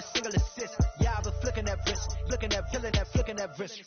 a single assist. Yeah, I've been flicking that wrist, looking at, killing that, flicking that wrist.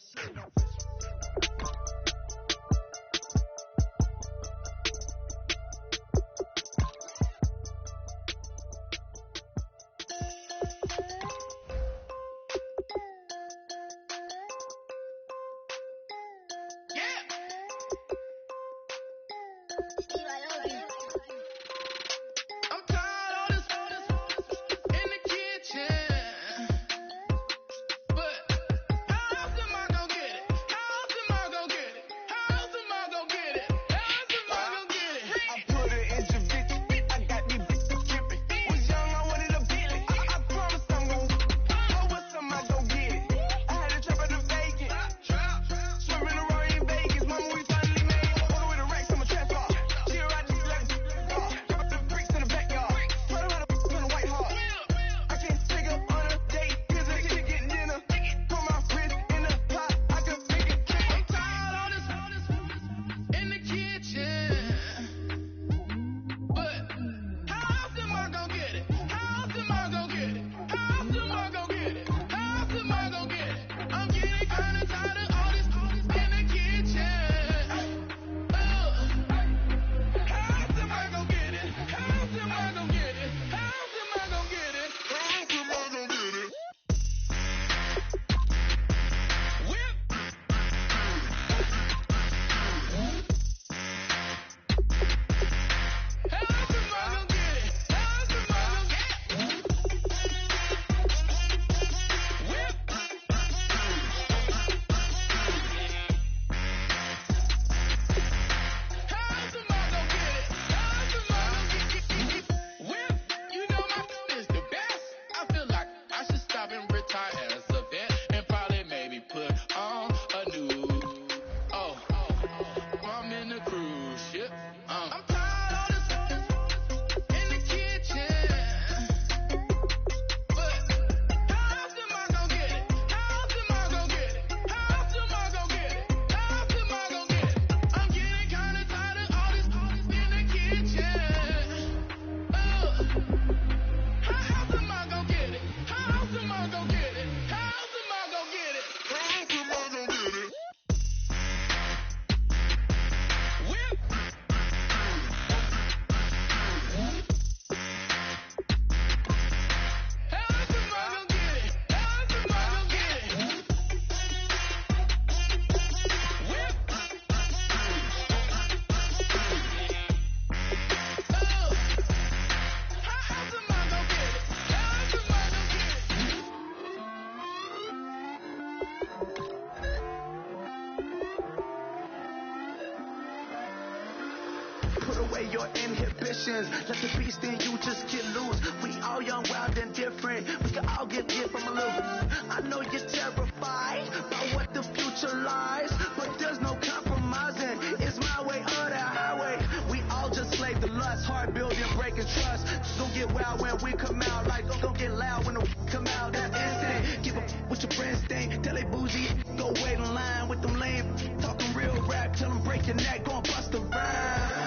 Your inhibitions, let the beast in you just get loose. We all young, wild, and different. We can all get from a little. I know you're terrified by what the future lies, but there's no compromising. It's my way or the highway. We all just slave the lust, heart building, breaking trust. Just don't get wild when we come out. Like don't get loud when the come out. That instant, give up with your friends thing. Tell they bougie, go wait in line with them lame. Talking real rap, tell them break your neck, gon' bust a rhyme.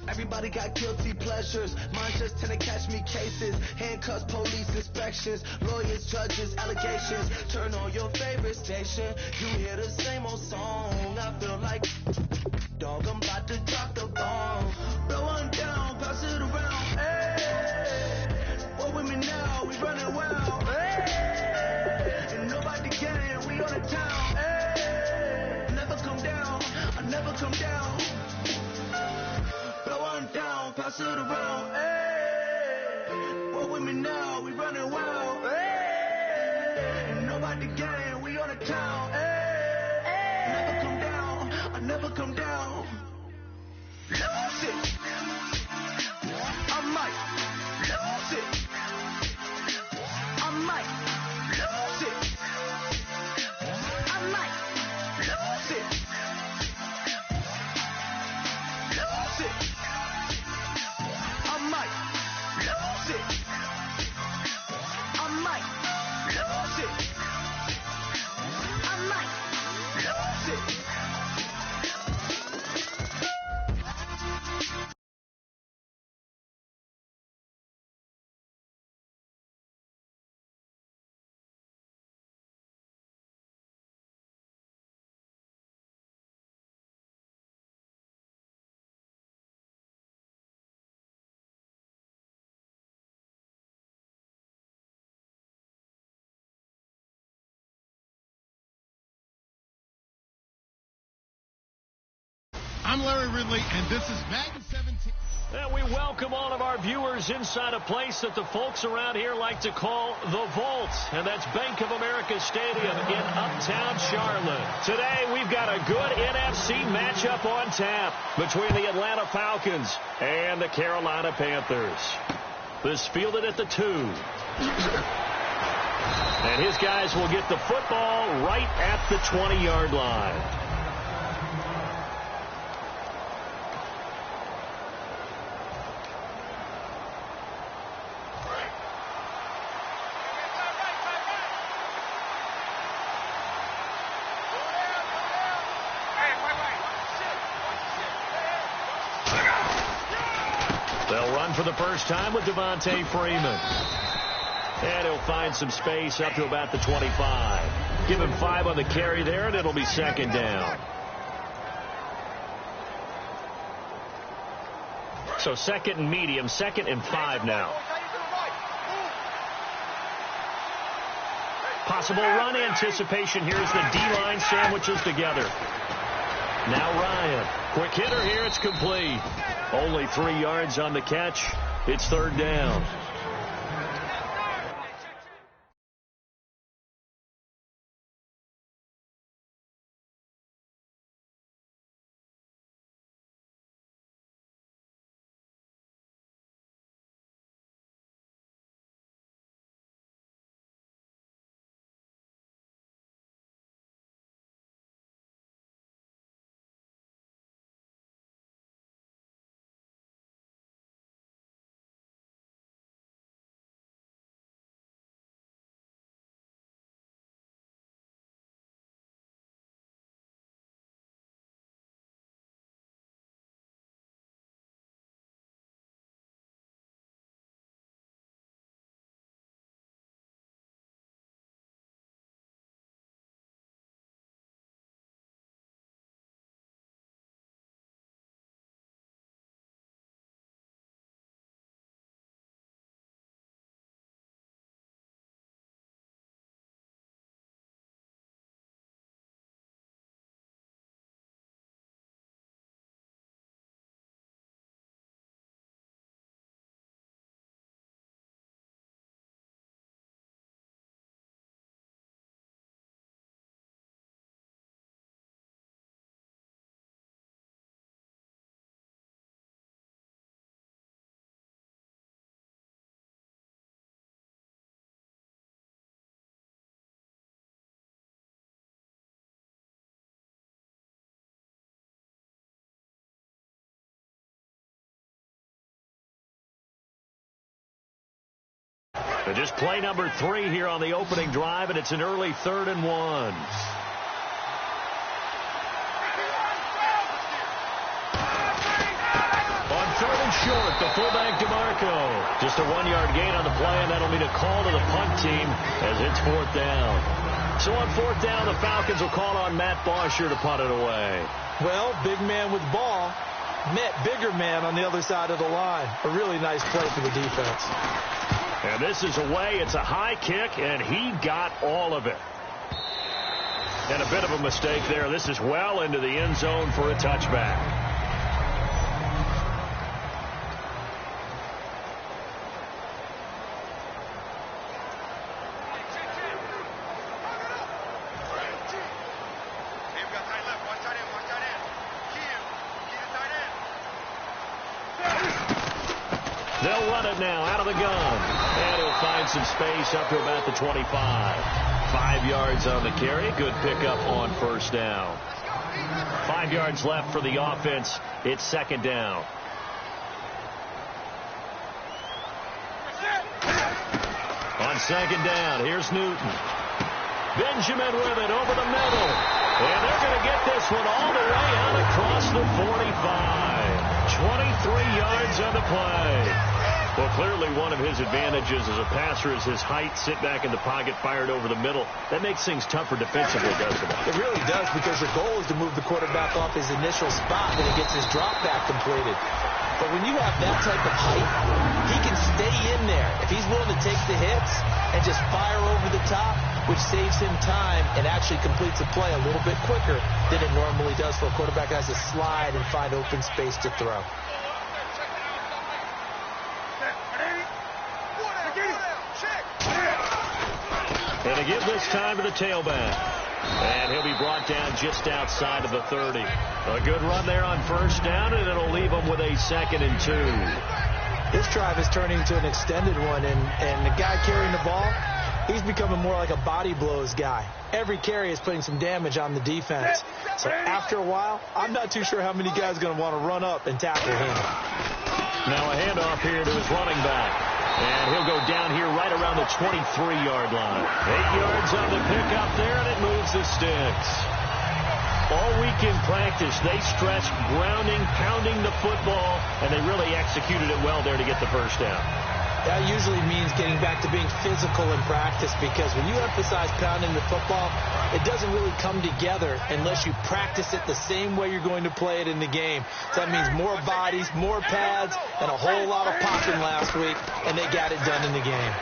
Everybody got guilty pleasures. Mine just tend to catch me cases. Handcuffs, police inspections, lawyers, judges, allegations. Turn on your favorite station. You hear the same old song. I feel like, dog, I'm about to drop the bomb. Blow one down, pass it around. Hey, what with me now? We running wild. Hey, and nobody getting. We on the town. Hey, never come down. I never come down. Down, pass it around, hey. What with me now? We running wild, hey. the game, we on the town. Hey, never come down, I never come down. Lose it, I might lose it. I might lose it. I might lose it. Lose it. I might lose it. I might lose it. I might lose it. I'm Larry Ridley, and this is Madden 17. And we welcome all of our viewers inside a place that the folks around here like to call the Vault, and that's Bank of America Stadium in uptown Charlotte. Today, we've got a good NFC matchup on tap between the Atlanta Falcons and the Carolina Panthers. This fielded at the 2. And his guys will get the football right at the 20-yard line. They'll run for the first time with Devontae Freeman. And he'll find some space up to about the 25. Give him 5 on the carry there, and it'll be second down. So second and medium, 2nd and 5 now. Possible run anticipation here as the D-line sandwiches together. Now Ryan. Quick hitter here. It's complete. Only 3 yards on the catch. It's third down. And just play number 3 here on the opening drive, and it's an early 3rd and 1. On 3rd and short, the fullback DeMarco. Just a 1-yard gain on the play, and that'll mean a call to the punt team as it's 4th down. So on 4th down, the Falcons will call on Matt Bosher to punt it away. Well, big man with ball met bigger man on the other side of the line. A really nice play for the defense. And this is away. It's a high kick, and he got all of it. And a bit of a mistake there. This is well into the end zone for a touchback. run it now out of the gun. And he'll find some space up to about the 25. 5 yards on the carry. Good pickup on first down. 5 yards left for the offense. It's second down. On second down, here's Newton. Benjamin with it over the middle. And they're going to get this one all the way out across the 45. 23 yards on the play. Well, clearly one of his advantages as a passer is his height. Sit back in the pocket, fired over the middle. That makes things tougher defensively, doesn't it? It really does, because your goal is to move the quarterback off his initial spot when he gets his drop back completed. But when you have that type of height, he can stay in there. If he's willing to take the hits and just fire over the top, which saves him time and actually completes a play a little bit quicker than it normally does for a quarterback that has to slide and find open space to throw. And they give this time to the tailback. And he'll be brought down just outside of the 30. A good run there on first down, and it'll leave him with a 2nd and 2. This drive is turning into an extended one, and the guy carrying the ball, he's becoming more like a body blows guy. Every carry is putting some damage on the defense. So after a while, I'm not too sure how many guys are going to want to run up and tackle him. Now a handoff here to his running back. And he'll go down here right around the 23-yard line. 8 yards on the pickup there, and it moves the sticks. All week in practice, they stressed grounding, pounding the football, and they really executed it well there to get the first down. That usually means getting back to being physical in practice, because when you emphasize pounding the football, it doesn't really come together unless you practice it the same way you're going to play it in the game. So that means more bodies, more pads, and a whole lot of popping last week, and they got it done in the game.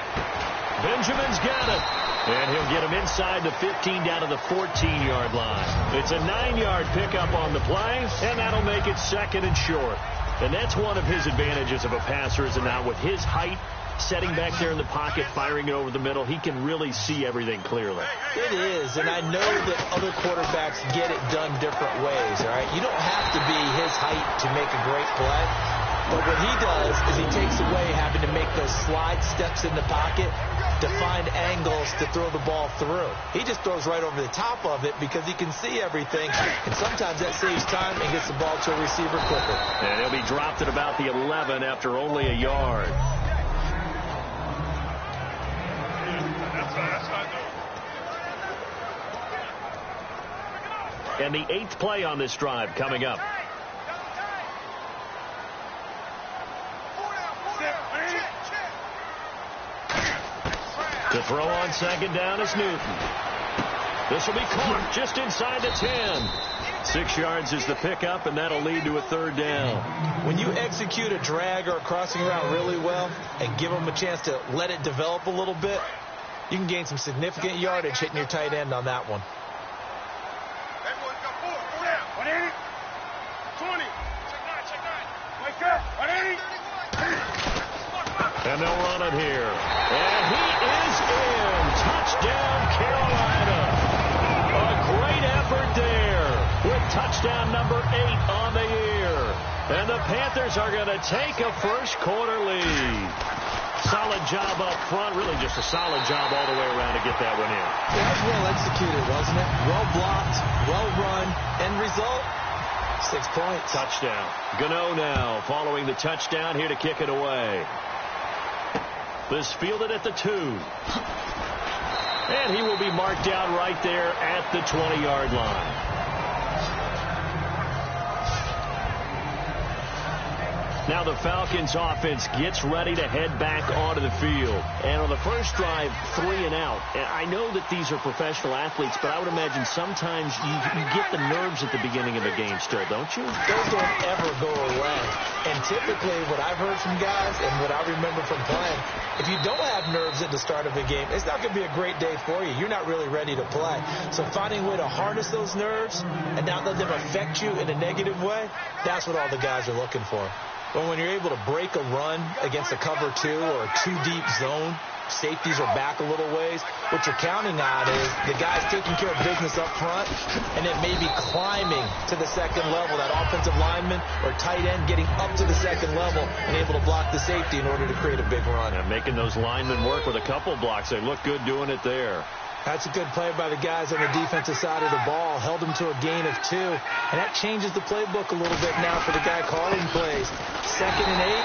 Benjamin's got it. And he'll get him inside the 15 down to the 14-yard line. It's a 9-yard pickup on the play, and that'll make it 2nd and short. And that's one of his advantages of a passer, is now with his height, setting back there in the pocket, firing it over the middle, he can really see everything clearly. It is, and I know that other quarterbacks get it done different ways, all right? You don't have to be his height to make a great play. But what he does is he takes away having to make those slide steps in the pocket to find angles to throw the ball through. He just throws right over the top of it because he can see everything, and sometimes that saves time and gets the ball to a receiver quicker. And he'll be dropped at about the 11 after only a yard. And the 8th play on this drive coming up. To throw on second down is Newton. This will be caught just inside the 10. 6 yards is the pickup, and that'll lead to a 3rd down. When you execute a drag or a crossing route really well and give them a chance to let it develop a little bit, you can gain some significant yardage hitting your tight end on that one. And they'll run it here. And he is in. Touchdown, Carolina. A great effort there with touchdown number 8 on the year. And the Panthers are going to take a first-quarter lead. Solid job up front. Really just a solid job all the way around to get that one in. That was well executed, wasn't it? Well blocked, well run. End result, 6 points. Touchdown. Gano now following the touchdown here to kick it away. This fielded at the 2. And he will be marked down right there at the 20-yard line. Now the Falcons offense gets ready to head back onto the field. And on the first drive, 3 and out. And I know that these are professional athletes, but I would imagine sometimes you get the nerves at the beginning of a game still, don't you? Those don't ever go away. And typically what I've heard from guys and what I remember from playing, if you don't have nerves at the start of a game, it's not going to be a great day for you. You're not really ready to play. So finding a way to harness those nerves and not let them affect you in a negative way, that's what all the guys are looking for. But when you're able to break a run against a cover 2 or a 2-deep zone safeties are back a little ways. What you're counting on is the guys taking care of business up front and then maybe climbing to the second level, that offensive lineman or tight end getting up to the second level and able to block the safety in order to create a big run. And making those linemen work with a couple blocks. They look good doing it there. That's a good play by the guys on the defensive side of the ball. Held them to a gain of 2. And that changes the playbook a little bit now for the guy calling plays. 2nd and 8.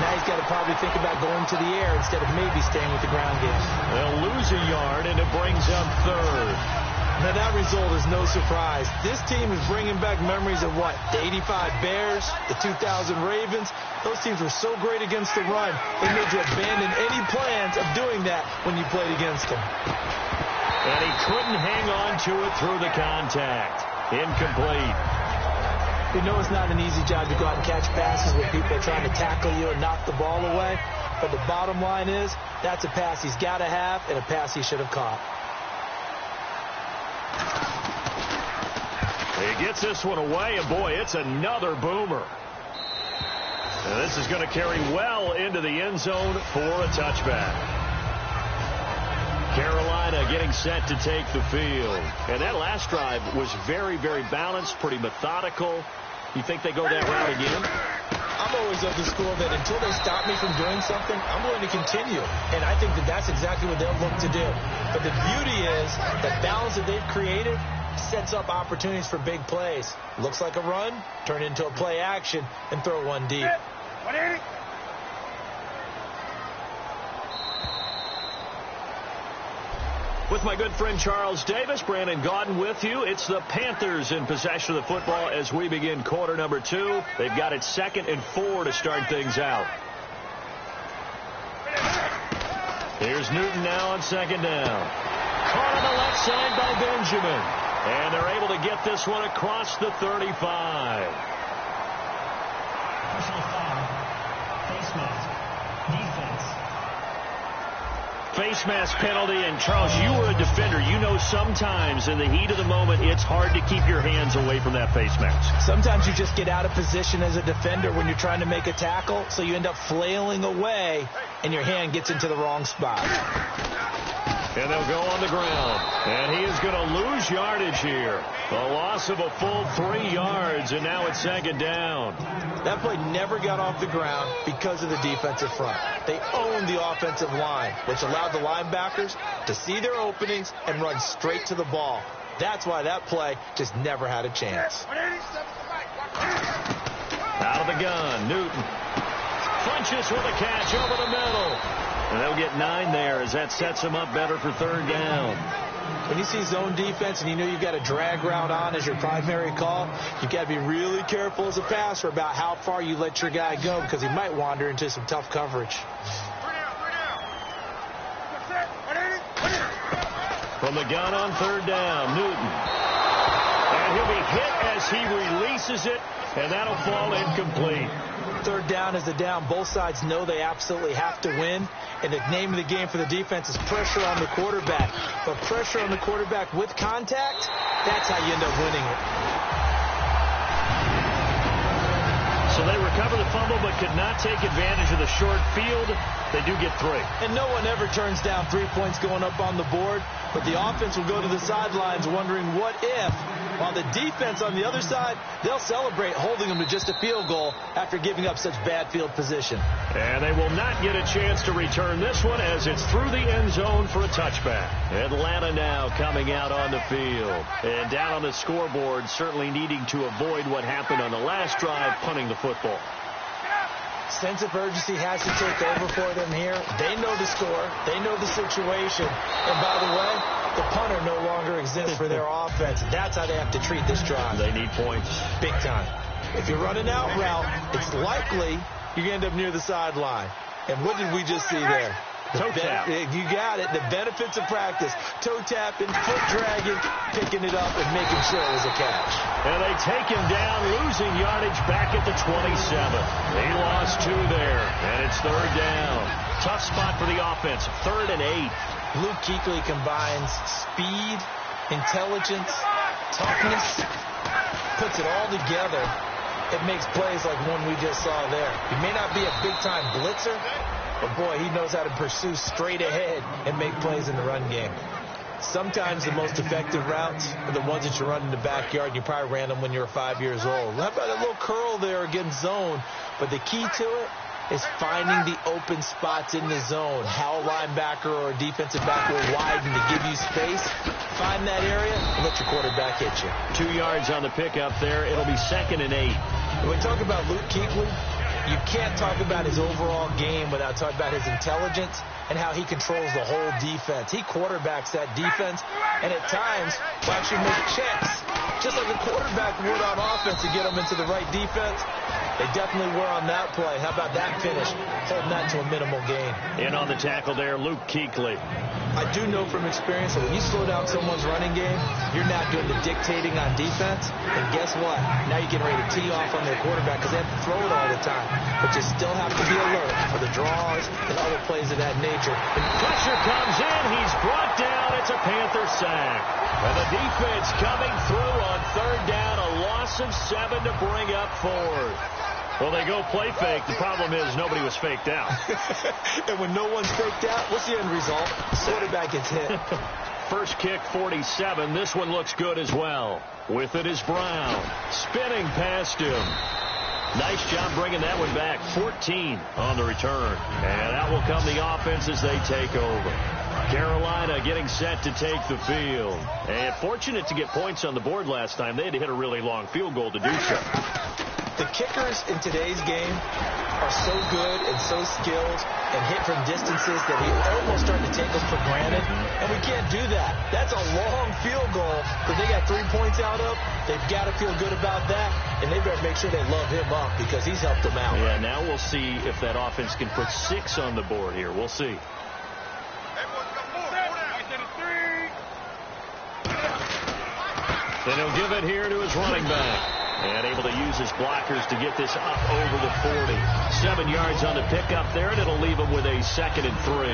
Now he's got to probably think about going to the air instead of maybe staying with the ground game. They'll lose a yard, and it brings up 3rd. Now, that result is no surprise. This team is bringing back memories of what? The 85 Bears, the 2000 Ravens. Those teams were so great against the run, they made you abandon any plans of doing that when you played against them. And he couldn't hang on to it through the contact. Incomplete. We know it's not an easy job to go out and catch passes where people are trying to tackle you and knock the ball away. But the bottom line is, that's a pass he's got to have and a pass he should have caught. He gets this one away, and boy, it's another boomer. And this is going to carry well into the end zone for a touchback. Carolina getting set to take the field. And that last drive was very, very balanced, pretty methodical. You think they go that route again? I'm always of the school that until they stop me from doing something, I'm going to continue. And I think that that's exactly what they'll look to do. But the beauty is the balance that they've created sets up opportunities for big plays. Looks like a run, turn into a play action, and throw one deep. With my good friend Charles Davis, Brandon Gaudin with you. It's the Panthers in possession of the football as we begin quarter number 2. They've got it 2nd and 4 to start things out. Here's Newton now on 2nd down. Caught on the left side by Benjamin. And they're able to get this one across the 35. Personal foul. Face mask. Defense. Face mask penalty, and Charles, you were a defender. You know sometimes in the heat of the moment, it's hard to keep your hands away from that face mask. Sometimes you just get out of position as a defender when you're trying to make a tackle, so you end up flailing away, and your hand gets into the wrong spot. And they'll go on the ground. And he is going to lose yardage here. A loss of a full 3 yards, and now it's 2nd down. That play never got off the ground because of the defensive front. They owned the offensive line, which allowed the linebackers to see their openings and run straight to the ball. That's why that play just never had a chance. Out of the gun, Newton. Funches with a catch over the middle. And they'll get 9 there as that sets them up better for 3rd down. When you see zone defense and you know you've got a drag route on as your primary call, you've got to be really careful as a passer about how far you let your guy go because he might wander into some tough coverage. From the gun on 3rd down, Newton. And he'll be hit as he releases it, and that'll fall incomplete. 3rd down is the down. Both sides know they absolutely have to win. And the name of the game for the defense is pressure on the quarterback. But pressure on the quarterback with contact, that's how you end up winning it. So they recover the fumble but could not take advantage of the short field. They do get 3. And no one ever turns down 3 points going up on the board. But the offense will go to the sidelines wondering what if. While the defense on the other side, they'll celebrate holding them to just a field goal after giving up such bad field position. And they will not get a chance to return this one as it's through the end zone for a touchback. Atlanta now coming out on the field. And down on the scoreboard, certainly needing to avoid what happened on the last drive, punting the football. Sense of urgency has to take over for them here. They know the score. They know the situation. And by the way, the punter no longer exists for their offense. That's how they have to treat this drive. They need points. Big time. If you're running out route, it's likely you're going to end up near the sideline. And what did we just see there? Toe tap. You got it. The benefits of practice. Toe tapping, foot dragging, picking it up, and making sure it was a catch. And they take him down, losing yardage back at the 27. He lost 2 there, and it's 3rd down. Tough spot for the offense, 3rd and 8. Luke Kuechly combines speed, intelligence, toughness, puts it all together. It makes plays like one we just saw there. He may not be a big-time blitzer, But, boy, he knows how to pursue straight ahead and make plays in the run game. Sometimes the most effective routes are the ones that you run in the backyard. You probably ran them when you were 5 years old. How about a little curl there against zone? But the key to it is finding the open spots in the zone. How a linebacker or a defensive back will widen to give you space. Find that area and let your quarterback hit you. 2 yards on the pickup there. It'll be 2nd and 8. When we talk about Luke Kuechly, you can't talk about his overall game without talking about his intelligence and how he controls the whole defense. He quarterbacks that defense, and at times will actually make checks, just like a quarterback would on offense to get them into the right defense. They definitely were on that play. How about that finish? Holding that to a minimal gain. In on the tackle there, Luke Kuechly. I do know from experience that when you slow down someone's running game, you're not doing the dictating on defense. And guess what? Now you're getting ready to tee off on their quarterback because they have to throw it all the time. But you still have to be alert for the draws and other plays of that nature. And pressure comes in. He's brought down. It's a Panther sack. And the defense coming through on 3rd down. A loss of 7 to bring up 4th. Well, they go play fake. The problem is nobody was faked out. And when no one's faked out, what's the end result? The quarterback gets hit. First kick, 47. This one looks good as well. With it is Brown. Spinning past him. Nice job bringing that one back. 14 on the return. And out will come the offense as they take over. Carolina getting set to take the field. And fortunate to get points on the board last time. They had to hit a really long field goal to do so. The kickers in today's game are so good and so skilled and hit from distances that we almost start to take them for granted. And we can't do that. That's a long field goal that they got 3 points out of. They've got to feel good about that. And they better make sure they love him up because he's helped them out. Yeah, now we'll see if that offense can put 6 on the board here. We'll see. Then he'll give it here to his running back. And able to use his blockers to get this up over the 40. 7 yards on the pickup there, and it'll leave him with a 2nd and 3.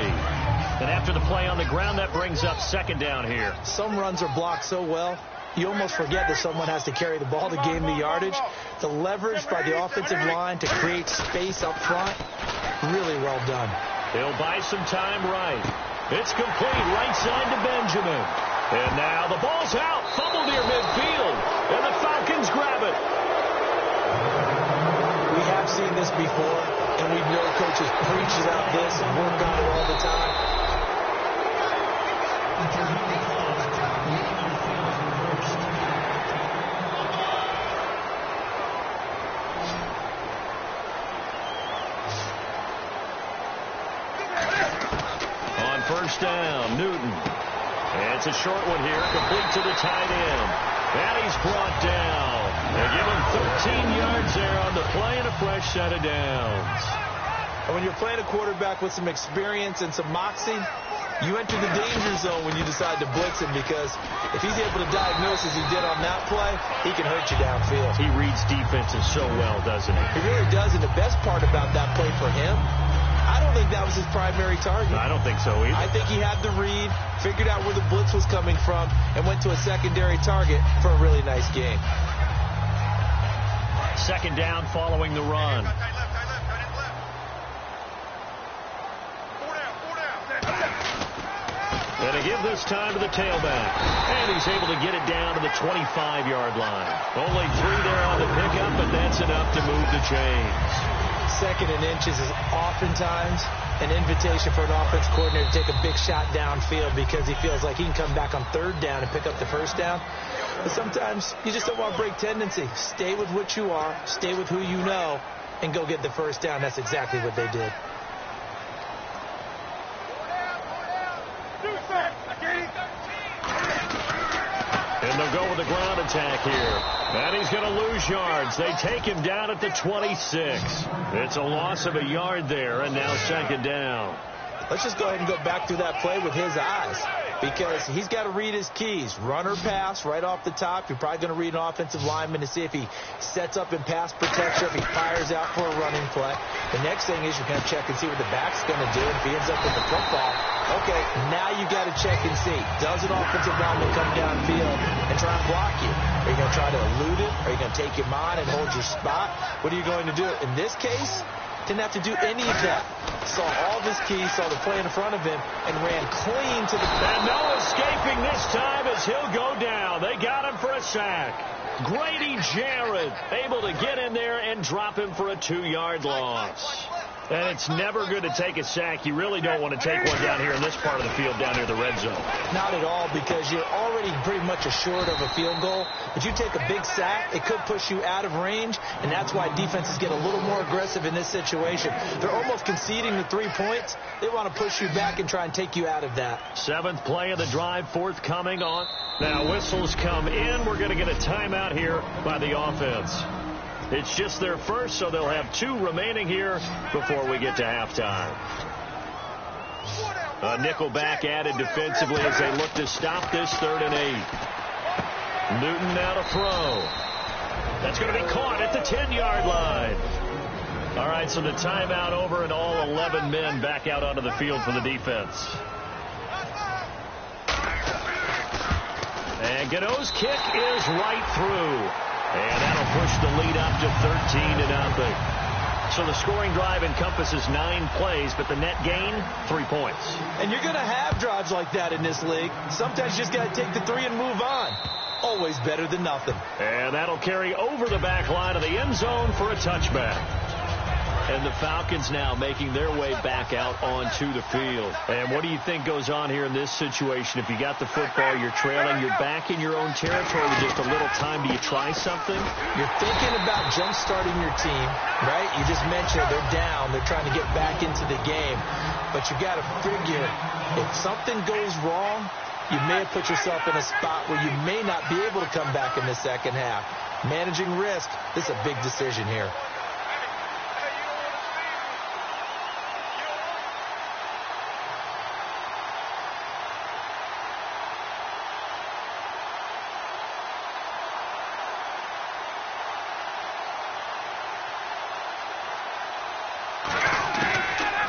And after the play on the ground, that brings up 2nd down here. Some runs are blocked so well, you almost forget that someone has to carry the ball to gain the yardage. The leverage by the offensive line to create space up front, really well done. He'll buy some time right. It's complete right side to Benjamin. And now the ball's out. Fumble near midfield. And the Falcons grab it. We have seen this before, and we know coaches preach about this and work on it all the time. On 1st down, Newton. And it's a short one here, complete to the tight end. And he's brought down. They give him 13 yards there on the play and a fresh set of downs. And when you're playing a quarterback with some experience and some moxie, you enter the danger zone when you decide to blitz him because if he's able to diagnose as he did on that play, he can hurt you downfield. He reads defenses so well, doesn't he? He really does, and the best part about that play for him, I don't think that was his primary target. I don't think so either. I think he had the read, figured out where the blitz was coming from, and went to a secondary target for a really nice game. 2nd down following the run. And to give this time to the tailback. And he's able to get it down to the 25-yard line. Only 3 there on the pickup, but that's enough to move the chains. 2nd and inches is oftentimes an invitation for an offense coordinator to take a big shot downfield because he feels like he can come back on 3rd down and pick up the 1st down. But sometimes you just don't want to break tendency. Stay with what you are, stay with who you know, and go get the 1st down. That's exactly what they did. And they'll go with the ground attack here. And he's going to lose yards. They take him down at the 26. It's a loss of a yard there, and now 2nd down. Let's just go ahead and go back through that play with his eyes because he's got to read his keys. Run or pass right off the top. You're probably going to read an offensive lineman to see if he sets up in pass protection, if he fires out for a running play. The next thing is you're going to check and see what the back's going to do. If he ends up with the football, okay, now you got to check and see. Does an offensive lineman come downfield and try and block you? Are you going to try to elude it? Are you going to take him on and hold your spot? What are you going to do? In this case, Didn't have to do any of that. Saw all of his keys, saw the play in front of him, and ran clean to the... And no escaping this time as he'll go down. They got him for a sack. Grady Jarrett able to get in there and drop him for a 2-yard loss. And it's never good to take a sack. You really don't want to take one down here in this part of the field down near the red zone. Not at all, because you're already pretty much assured of a field goal. But you take a big sack, it could push you out of range, and that's why defenses get a little more aggressive in this situation. They're almost conceding the 3 points. They want to push you back and try and take you out of that. 7th play of the drive, forthcoming on. Now whistles come in. We're going to get a timeout here by the offense. It's just their first, so they'll have 2 remaining here before we get to halftime. A nickel back added defensively as they look to stop this 3rd and 8. Newton now to throw. That's going to be caught at the 10-yard line. All right, so the timeout over and all 11 men back out onto the field for the defense. And Gano's kick is right through. And that'll push the lead up to 13-0. So the scoring drive encompasses 9 plays, but the net gain, 3 points. And you're going to have drives like that in this league. Sometimes you just got to take the 3 and move on. Always better than nothing. And that'll carry over the back line of the end zone for a touchback. And the Falcons now making their way back out onto the field. And what do you think goes on here in this situation? If you got the football, you're trailing, you're back in your own territory with just a little time. Do you try something? You're thinking about jump-starting your team, right? You just mentioned they're down. They're trying to get back into the game. But you got to figure if something goes wrong, you may have put yourself in a spot where you may not be able to come back in the second half. Managing risk, this is a big decision here.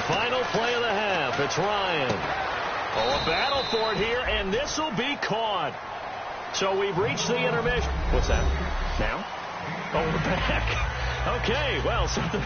Final play of the half. It's Ryan. Oh, a battle for it here, and this will be caught. So we've reached the intermission. What's that? Now? Oh, the back. Okay, well, something.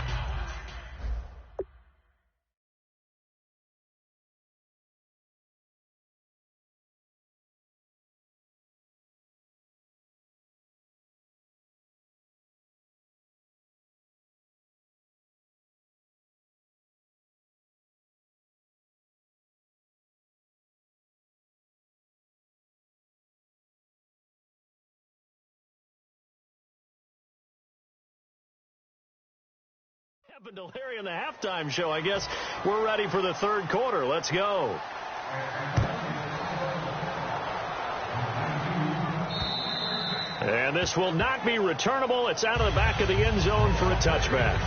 Happened to Larry in the halftime show. I guess we're ready for the 3rd quarter. Let's go. And this will not be returnable. It's out of the back of the end zone for a touchback.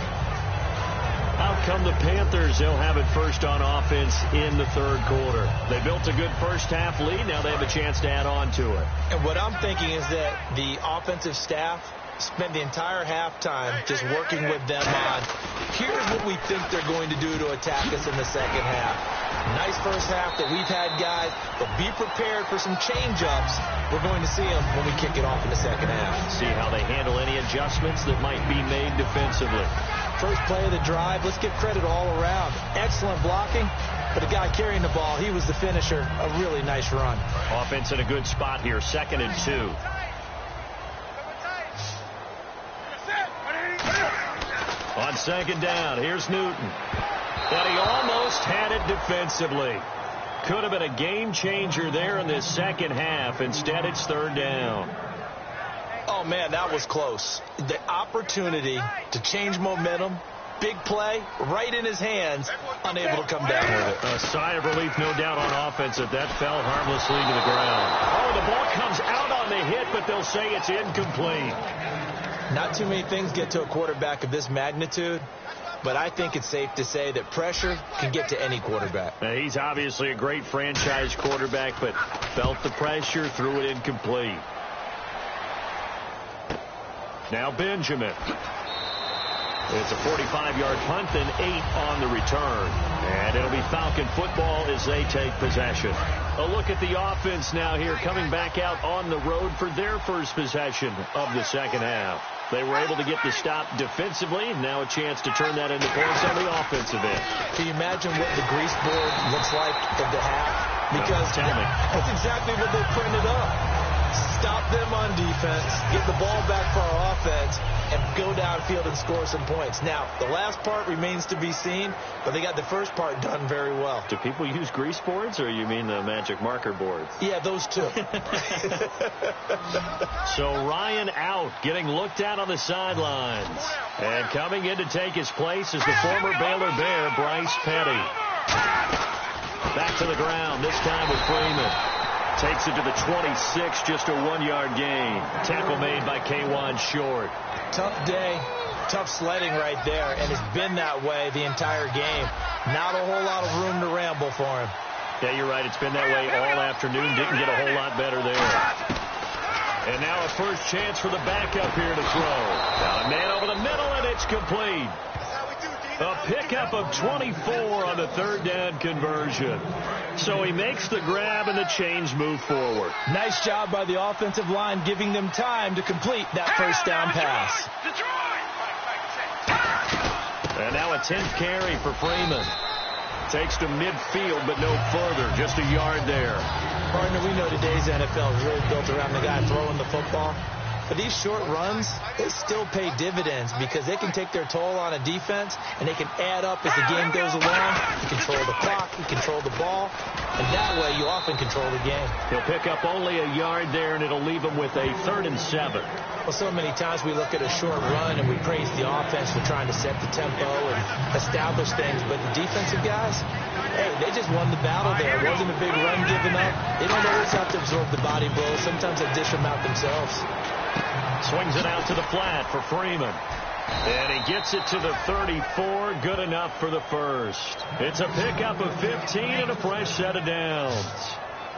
Out come the Panthers. They'll have it first on offense in the 3rd quarter. They built a good first half lead. Now they have a chance to add on to it. And what I'm thinking is that the offensive staff spent the entire halftime just working with them on, here's what we think they're going to do to attack us in the second half. Nice first half that we've had, guys, but be prepared for some change-ups. We're going to see them when we kick it off in the second half. See how they handle any adjustments that might be made defensively. First play of the drive, let's give credit all around. Excellent blocking, but the guy carrying the ball, he was the finisher. A really nice run. Offense in a good spot here, 2nd and 2. On 2nd down, here's Newton. And he almost had it defensively. Could have been a game changer there in this second half. Instead, it's 3rd down. Oh, man, that was close. The opportunity to change momentum, big play, right in his hands, unable to come down with it. A sigh of relief, no doubt, on offense if that fell harmlessly to the ground. Oh, the ball comes out on the hit, but they'll say it's incomplete. Not too many things get to a quarterback of this magnitude, but I think it's safe to say that pressure can get to any quarterback. Now, he's obviously a great franchise quarterback, but felt the pressure, threw it incomplete. Now Benjamin. It's a 45-yard punt, then 8 on the return. And it'll be Falcon football as they take possession. A look at the offense now here, coming back out on the road for their first possession of the second half. They were able to get the stop defensively. Now a chance to turn that into points on the offensive end. Can you imagine what the grease board looks like at the half? Because tell me. That's exactly what they printed up. Stop them on defense, get the ball back for our offense, and go downfield and score some points. Now, the last part remains to be seen, but they got the first part done very well. Do people use grease boards, or you mean the magic marker boards? Yeah, those two. So Ryan out, getting looked at on the sidelines. And coming in to take his place is the former Baylor Bear, Bryce Petty. Back to the ground, this time with Freeman. Takes it to the 26, just a 1-yard gain. Tackle made by K'Wan Short. Tough day, tough sledding right there, and it's been that way the entire game. Not a whole lot of room to ramble for him. Yeah, you're right. It's been that way all afternoon. Didn't get a whole lot better there. And now a first chance for the backup here to throw. Got a man over the middle, and it's complete. A pickup of 24 on the third down conversion. So he makes the grab, and the chains move forward. Nice job by the offensive line, giving them time to complete that first down pass. And now a 10th carry for Freeman. Takes to midfield, but no further. Just a yard there. Partner, we know today's NFL is really built around the guy throwing the football. But these short runs, they still pay dividends because they can take their toll on a defense, and they can add up as the game goes along. You control the clock, you control the ball, and that way you often control the game. He'll pick up only a yard there, and it'll leave him with a 3rd and 7. Well, so many times we look at a short run and we praise the offense for trying to set the tempo and establish things, but the defensive guys, hey, they just won the battle there. It wasn't a big run given up. They don't always have to absorb the body blows. Sometimes they dish them out themselves. Swings it out to the flat for Freeman. And he gets it to the 34. Good enough for the first. It's a pickup of 15 and a fresh set of downs.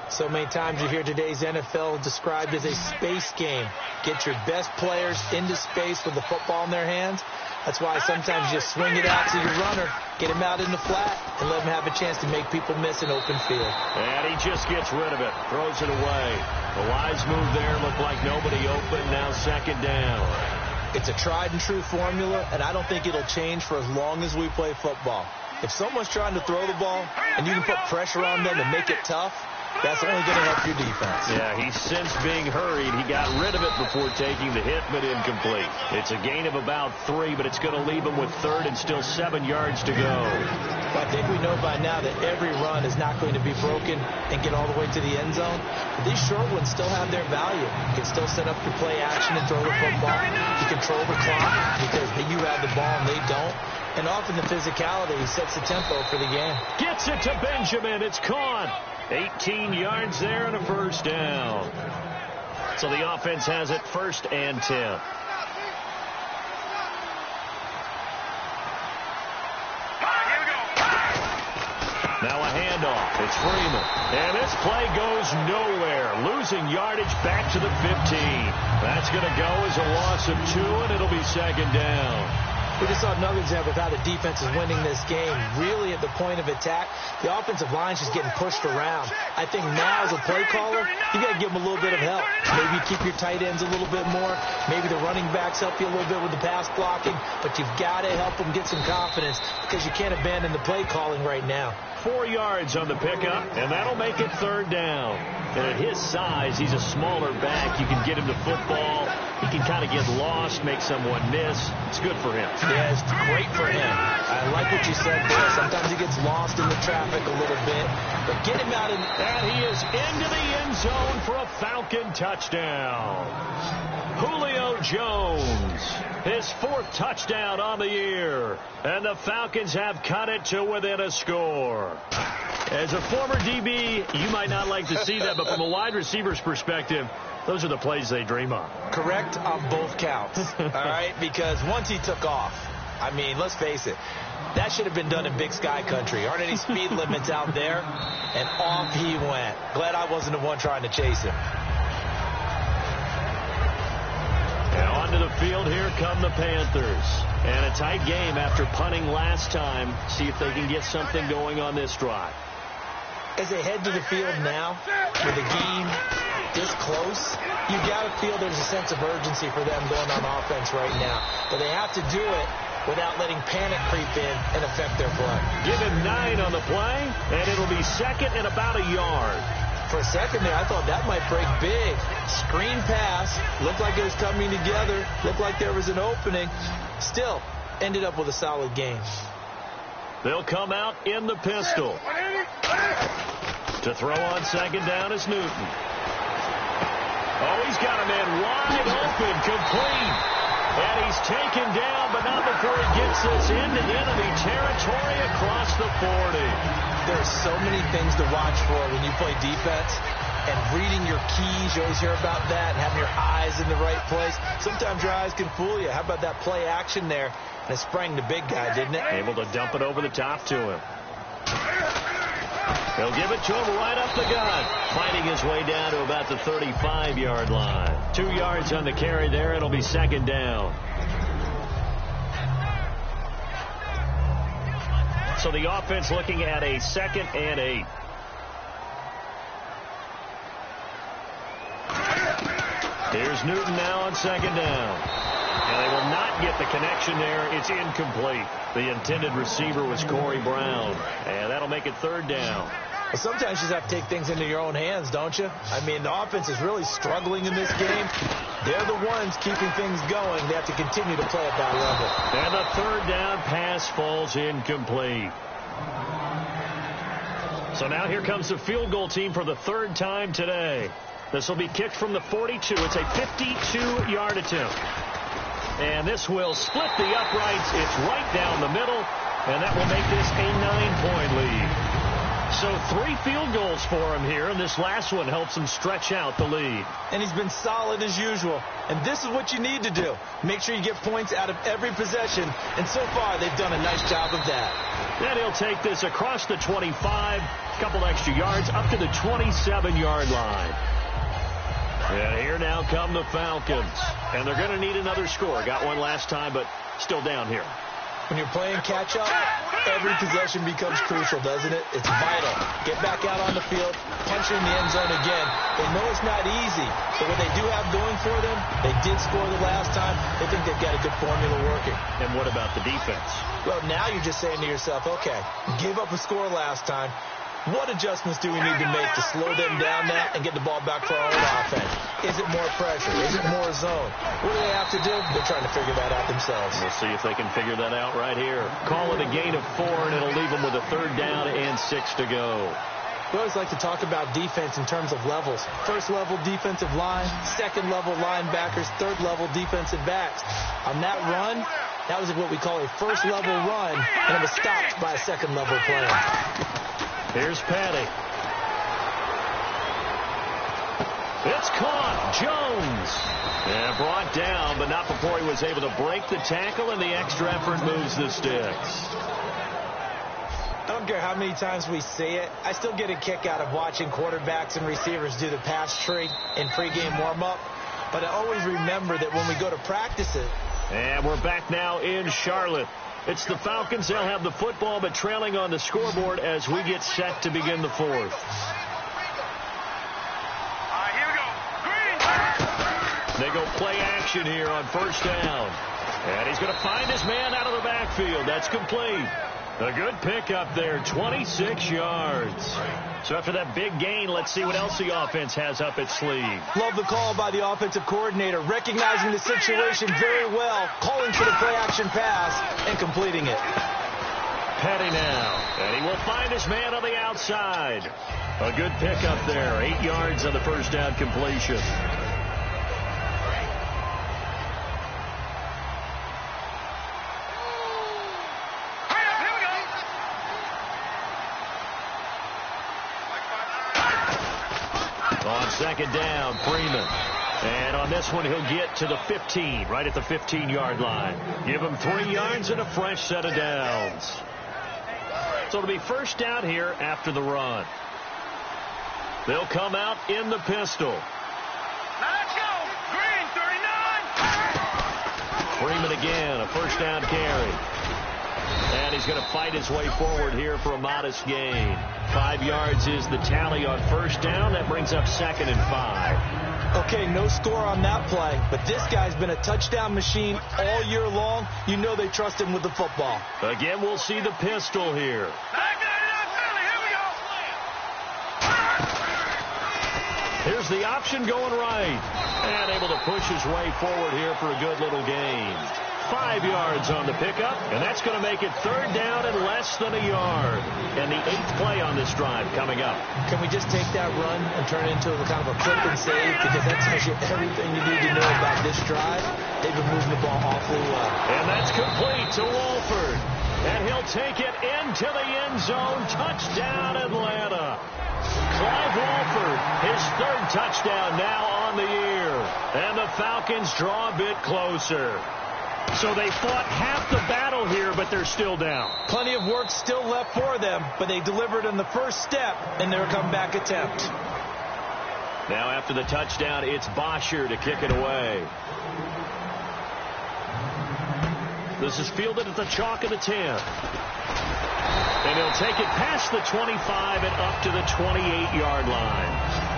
So many times you hear today's NFL described as a space game. Get your best players into space with the football in their hands. That's why sometimes you just swing it out to your runner, get him out in the flat, and let him have a chance to make people miss an open field. And he just gets rid of it, throws it away. The wise move there, looked like nobody open, now 2nd down. It's a tried and true formula, and I don't think it'll change for as long as we play football. If someone's trying to throw the ball, and you can put pressure on them and make it tough, that's only going to help your defense. Yeah, he's since being hurried. He got rid of it before taking the hit, but incomplete. It's a gain of about 3, but it's going to leave him with 3rd and still 7 yards to go. Well, I think we know by now that every run is not going to be broken and get all the way to the end zone. But these short ones still have their value. You can still set up your play action and throw the football. You control the clock because you have the ball and they don't. And often the physicality sets the tempo for the game. Gets it to Benjamin. It's caught. 18 yards there and a first down. So the offense has it 1st and 10. Now a handoff. It's Freeman. And this play goes nowhere. Losing yardage back to the 15. That's going to go as a loss of 2, and it'll be 2nd down. We just saw another example of how the defense is winning this game. Really at the point of attack, the offensive line's just getting pushed around. I think now as a play caller, you got to give them a little bit of help. Maybe keep your tight ends a little bit more. Maybe the running backs help you a little bit with the pass blocking. But you've got to help them get some confidence because you can't abandon the play calling right now. 4 yards on the pickup, and that'll make it 3rd down. And at his size, he's a smaller back. You can get him the football. He can kind of get lost, make someone miss. It's good for him. Yeah, it's great for him. I like what you said there. Sometimes he gets lost in the traffic a little bit. But get him out. And he is into the end zone for a Falcon touchdown. Julio Jones, his 4th touchdown on the year. And the Falcons have cut it to within a score. As a former DB, you might not like to see that, but from a wide receiver's perspective, those are the plays they dream of. Correct on both counts, all right? Because once he took off, I mean, let's face it, that should have been done in Big Sky country. Aren't any speed limits out there? And off he went. Glad I wasn't the one trying to chase him. Now onto the field, here come the Panthers. And a tight game after punting last time. See if they can get something going on this drive. As they head to the field now, with a game this close, close, you got to feel there's a sense of urgency for them going on offense right now. But they have to do it without letting panic creep in and affect their play. Give him 9 on the play, and it'll be second and about a yard. For a second there, I thought that might break big. Screen pass. Looked like it was coming together. Looked like there was an opening. Still, ended up with a solid game. They'll come out in the pistol. To throw on second down is Newton. Oh, he's got a man wide open, complete. And he's taken down, but not before he gets this into enemy territory across the 40. There's so many things to watch for when you play defense. And reading your keys, you always hear about that, and having your eyes in the right place. Sometimes your eyes can fool you. How about that play action there? And it sprang the big guy, didn't it? Able to dump it over the top to him. He'll give it to him right up the gut. Fighting his way down to about the 35-yard line. 2 yards on the carry there. It'll be second down. So the offense looking at a 2nd and 8. Here's Newton now on second down. And they will not get the connection there. It's incomplete. The intended receiver was Corey Brown. And that'll make it third down. Well, sometimes you just have to take things into your own hands, don't you? I mean, the offense is really struggling in this game. They're the ones keeping things going. They have to continue to play at that level. And the third down pass falls incomplete. So now here comes the field goal team for the 3rd time today. This will be kicked from the 42. It's a 52-yard attempt. And this will split the uprights. It's right down the middle. And that will make this a 9-point lead. So 3 field goals for him here, and this last one helps him stretch out the lead. And he's been solid as usual. And this is what you need to do. Make sure you get points out of every possession. And so far, they've done a nice job of that. Then he'll take this across the 25, a couple extra yards, up to the 27-yard line. And here now come the Falcons. And they're going to need another score. Got one last time, but still down here. When you're playing catch-up, every possession becomes crucial, doesn't it? It's vital. Get back out on the field, punch in the end zone again. They know it's not easy, but what they do have going for them, they did score the last time. They think they've got a good formula working. And what about the defense? Well, now you're just saying to yourself, okay, gave up a score last time. What adjustments do we need to make to slow them down now and get the ball back for our own offense? Is it more pressure? Is it more zone? What do they have to do? They're trying to figure that out themselves. We'll see if they can figure that out right here. Call it a gain of 4, and it'll leave them with a 3rd down and 6 to go. We always like to talk about defense in terms of levels. 1st level defensive line, 2nd level linebackers, 3rd level defensive backs. On that run, that was what we call a 1st level run, and it was stopped by a 2nd level player. Here's Patty. It's caught. Jones. And brought down, but not before he was able to break the tackle, and the extra effort moves the sticks. I don't care how many times we see it. I still get a kick out of watching quarterbacks and receivers do the pass tree in pregame warm-up. But I always remember that when we go to practice it. And we're back now in Charlotte. It's the Falcons. They'll have the football, but trailing on the scoreboard as we get set to begin the 4th. Here we go. Green. They go play action here on 1st down. And he's going to find his man out of the backfield. That's complete. A good pickup there, 26 yards. So after that big gain, let's see what else the offense has up its sleeve. Love the call by the offensive coordinator, recognizing the situation very well, calling for the play-action pass, and completing it. Petty now, and he will find his man on the outside. A good pickup there, 8 yards on the 1st down completion. On 2nd down, Freeman. And on this one, he'll get to the 15, right at the 15-yard line. Give him 3 yards and a fresh set of downs. So it'll be 1st down here after the run. They'll come out in the pistol. Now let's go. Green, 39. Freeman again, a 1st down carry. And he's going to fight his way forward here for a modest gain. 5 yards is the tally on 1st down. That brings up 2nd and 5. Okay, no score on that play, but this guy's been a touchdown machine all year long. You know they trust him with the football. Again, we'll see the pistol here. Here's the option going right. And able to push his way forward here for a good little gain. 5 yards on the pickup, and that's going to make it 3rd down and less than a yard. And the 8th play on this drive coming up. Can we just take that run and turn it into a kind of a clip and save? Because that tells you everything you need to know about this drive. They've been moving the ball awfully well. And that's complete to Wolford. And he'll take it into the end zone. Touchdown, Atlanta. Clive Wolford, his 3rd touchdown now on the year. And the Falcons draw a bit closer. So they fought half the battle here, but they're still down. Plenty of work still left for them, but they delivered on the first step in their comeback attempt. Now after the touchdown, it's Bosher to kick it away. This is fielded at the chalk of the 10. And he'll take it past the 25 and up to the 28-yard line.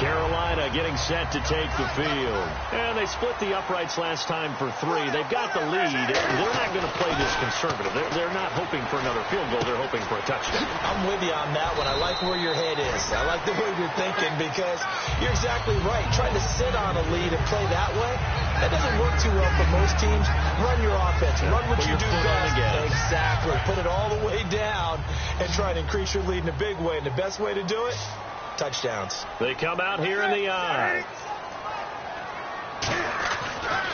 Carolina getting set to take the field. And they split the uprights last time for 3. They've got the lead. They're not going to play this conservative. They're not hoping for another field goal. They're hoping for a touchdown. I'm with you on that one. I like where your head is. I like the way you're thinking because you're exactly right. Trying to sit on a lead and play that way, that doesn't work too well for most teams. Run your offense. Run what you do best. Exactly. Put it all the way down and try and increase your lead in a big way. And the best way to do it, touchdowns. They come out here in the eye.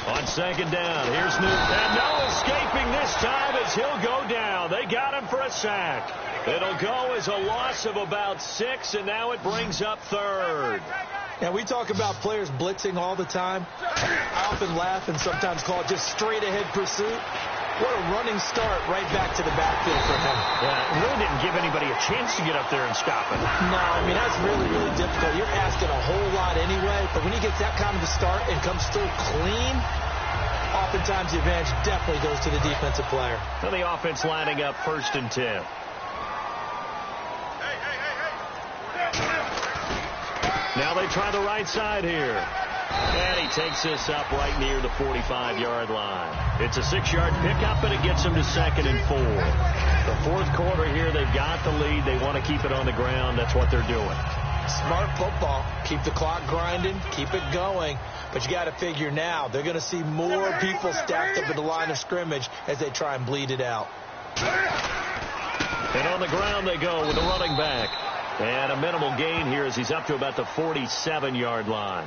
On 2nd down, here's Newton. And no escaping this time as he'll go down. They got him for a sack. It'll go as a loss of about 6, and now it brings up 3rd. Now, we talk about players blitzing all the time. I often laugh and sometimes call it just straight-ahead pursuit. What a running start right back to the backfield for him. Yeah, really didn't give anybody a chance to get up there and stop him. No, I mean, that's really, really difficult. You're asking a whole lot anyway, but when he gets that kind of a start and comes through clean, oftentimes the advantage definitely goes to the defensive player. And the offense lining up 1st and 10. Now they try the right side here. And he takes this up right near the 45-yard line. It's a 6-yard pickup, and it gets him to 2nd and 4. The 4th quarter here, they've got the lead. They want to keep it on the ground. That's what they're doing. Smart football. Keep the clock grinding. Keep it going. But you got to figure now, they're going to see more people stacked up at the line of scrimmage as they try and bleed it out. And on the ground they go with the running back. And a minimal gain here as he's up to about the 47-yard line.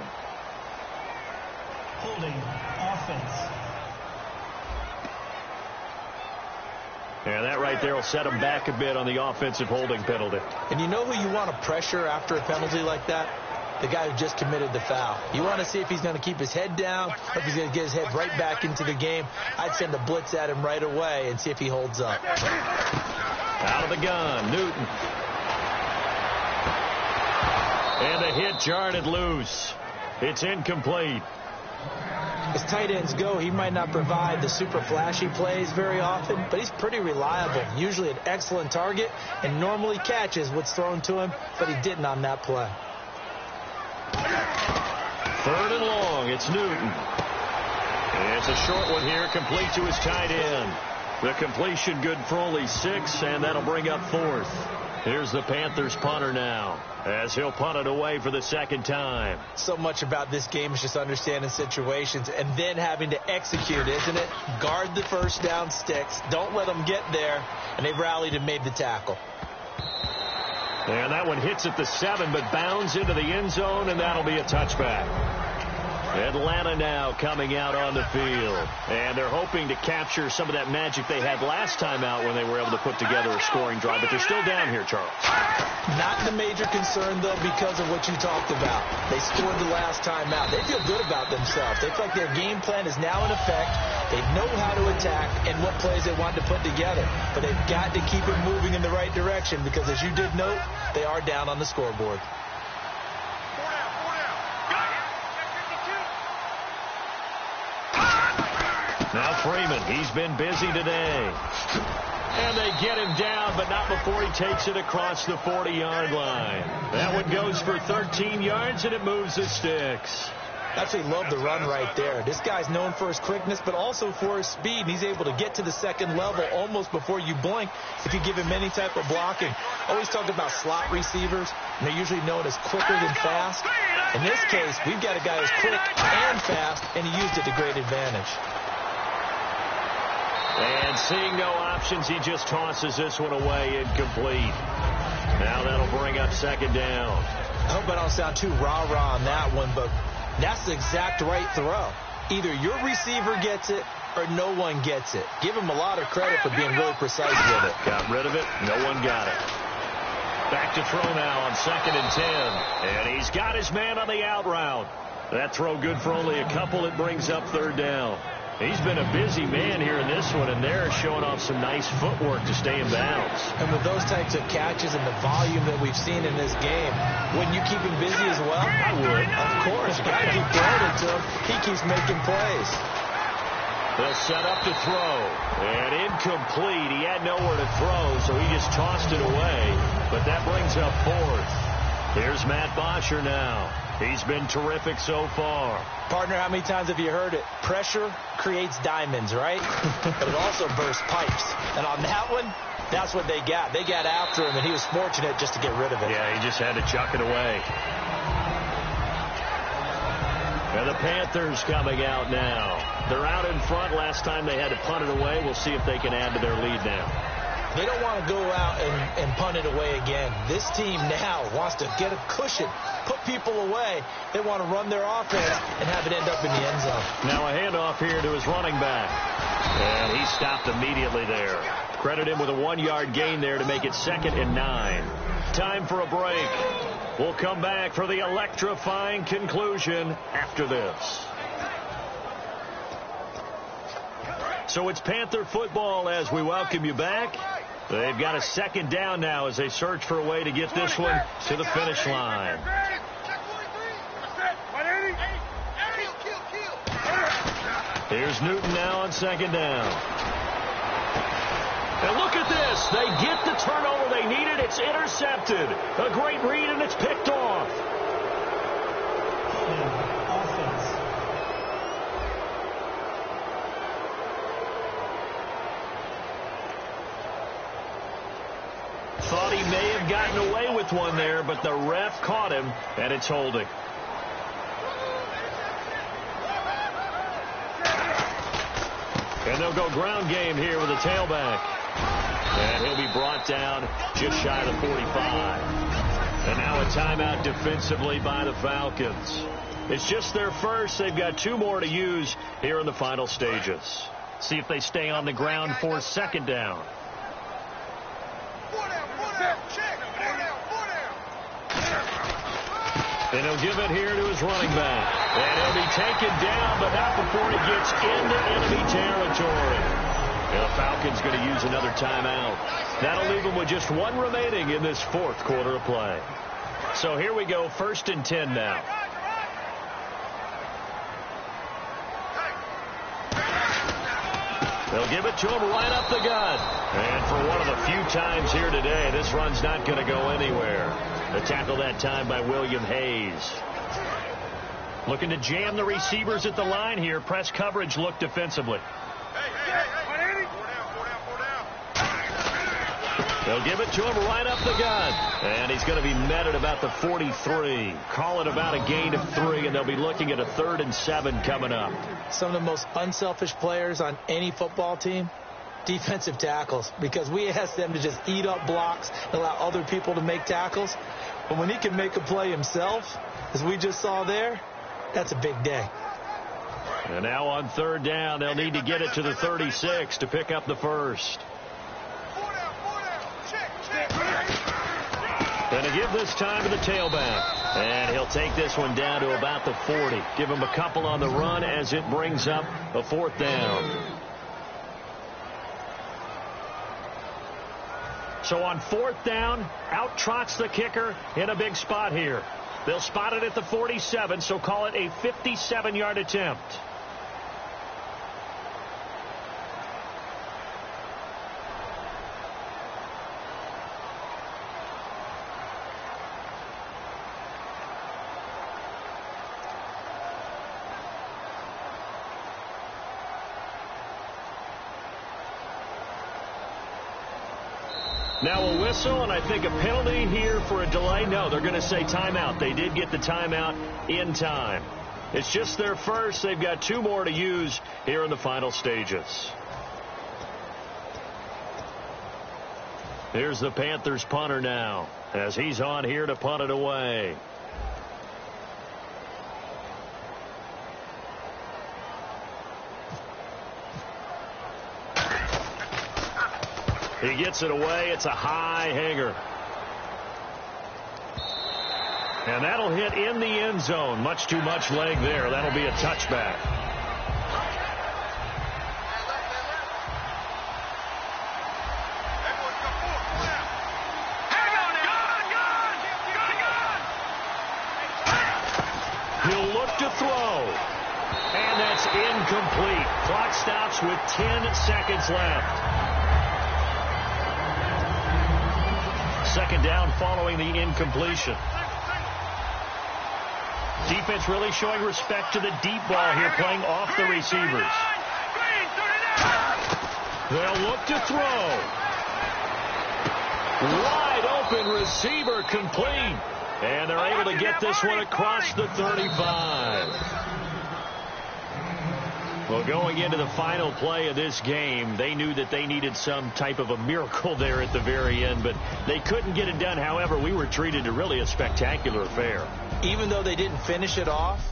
Holding offense. Yeah, that right there will set him back a bit on the offensive holding penalty. And you know who you want to pressure after a penalty like that? The guy who just committed the foul. You want to see if he's going to keep his head down or if he's going to get his head right back into the game. I'd send a blitz at him right away and see if he holds up. Out of the gun, Newton. And the hit jarred it loose. It's incomplete. As tight ends go, he might not provide the super flashy plays very often, but he's pretty reliable. Usually an excellent target and normally catches what's thrown to him, but he didn't on that play. 3rd and long. It's Newton. And it's a short one here, complete to his tight end. The completion good for only 6, and that'll bring up 4th. Here's the Panthers punter now, as he'll punt it away for the 2nd time. So much about this game is just understanding situations and then having to execute, isn't it? Guard the first down sticks. Don't let them get there. And they've rallied and made the tackle. And that one hits at the 7, but bounds into the end zone, and that'll be a touchback. Atlanta now coming out on the field. And they're hoping to capture some of that magic they had last time out when they were able to put together a scoring drive. But they're still down here, Charles. Not the major concern, though, because of what you talked about. They scored the last time out. They feel good about themselves. They feel like their game plan is now in effect. They know how to attack and what plays they want to put together. But they've got to keep it moving in the right direction because, as you did note, they are down on the scoreboard. Now Freeman, he's been busy today. And they get him down, but not before he takes it across the 40-yard line. That one goes for 13 yards, and it moves the sticks. Actually love the run right there. This guy's known for his quickness, but also for his speed. He's able to get to the second level almost before you blink if you give him any type of blocking. Always talk about slot receivers, and they're usually known as quicker than fast. In this case, we've got a guy who's quick and fast, and he used it to great advantage. And seeing no options, he just tosses this one away, incomplete. Now that'll bring up second down. I hope I don't sound too rah-rah on that one, but that's the exact right throw. Either your receiver gets it or no one gets it. Give him a lot of credit for being really precise with it. Got rid of it. No one got it. Back to throw now on 2nd and 10. And he's got his man on the out route. That throw good for only a couple. It brings up 3rd down. He's been a busy man here in this one, and they're showing off some nice footwork to stay in bounds. And with those types of catches and the volume that we've seen in this game, wouldn't you keep him busy as well? I would. Of course. You got to keep throwing it to him. He keeps making plays. They'll set up to throw. And incomplete. He had nowhere to throw, so he just tossed it away. But that brings up 4th. Here's Matt Bosher now. He's been terrific so far. Partner, how many times have you heard it? Pressure creates diamonds, right? But it also bursts pipes. And on that one, that's what they got. They got after him, and he was fortunate just to get rid of it. Yeah, he just had to chuck it away. And the Panthers coming out now. They're out in front. Last time they had to punt it away. We'll see if they can add to their lead now. They don't want to go out and punt it away again. This team now wants to get a cushion, put people away. They want to run their offense and have it end up in the end zone. Now a handoff here to his running back. And he stopped immediately there. Credit him with a 1-yard gain there to make it 2nd and 9. Time for a break. We'll come back for the electrifying conclusion after this. So it's Panther football as we welcome you back. They've got a 2nd down now as they search for a way to get this one to the finish line. Here's Newton now on 2nd down. And look at this. They get the turnover they needed. It's intercepted. A great read, and it's picked off. Thought he may have gotten away with one there, but the ref caught him, and it's holding. And they'll go ground game here with a tailback. And he'll be brought down just shy of the 45. And now a timeout defensively by the Falcons. It's just their first. They've got 2 more to use here in the final stages. See if they stay on the ground for 2nd down. And he'll give it here to his running back. And he'll be taken down, but not before he gets into enemy territory. And the Falcons going to use another timeout. That'll leave them with just 1 remaining in this 4th quarter of play. So here we go, 1st and 10 now. They'll give it to him right up the gut. And for one of the few times here today, this run's not going to go anywhere. The tackle that time by William Hayes. Looking to jam the receivers at the line here. Press coverage look defensively. They'll give it to him right up the gut. And he's going to be met at about the 43. Call it about a gain of 3, and they'll be looking at a 3rd and 7 coming up. Some of the most unselfish players on any football team, defensive tackles, because we ask them to just eat up blocks and allow other people to make tackles. But when he can make a play himself, as we just saw there, that's a big day. And now on 3rd down, they'll need to get it to the 36 to pick up the first. And to give this time to the tailback. And he'll take this one down to about the 40. Give him a couple on the run as it brings up a 4th down. So on 4th down, out trots the kicker in a big spot here. They'll spot it at the 47, so call it a 57-yard attempt. Now a whistle, and I think a penalty here for a delay. No, they're going to say timeout. They did get the timeout in time. It's just their first. They've got 2 more to use here in the final stages. Here's the Panthers punter now, as he's on here to punt it away. He gets it away. It's a high hanger. And that'll hit in the end zone. Much too much leg there. That'll be a touchback. He'll look to throw. And that's incomplete. Clock stops with 10 seconds left. Second down following the incompletion. Defense really showing respect to the deep ball here, playing off the receivers. They'll look to throw. Wide open receiver complete. And they're able to get this one across the 35. Well, going into the final play of this game, they knew that they needed some type of a miracle there at the very end, but they couldn't get it done. However, we were treated to really a spectacular affair. Even though they didn't finish it off,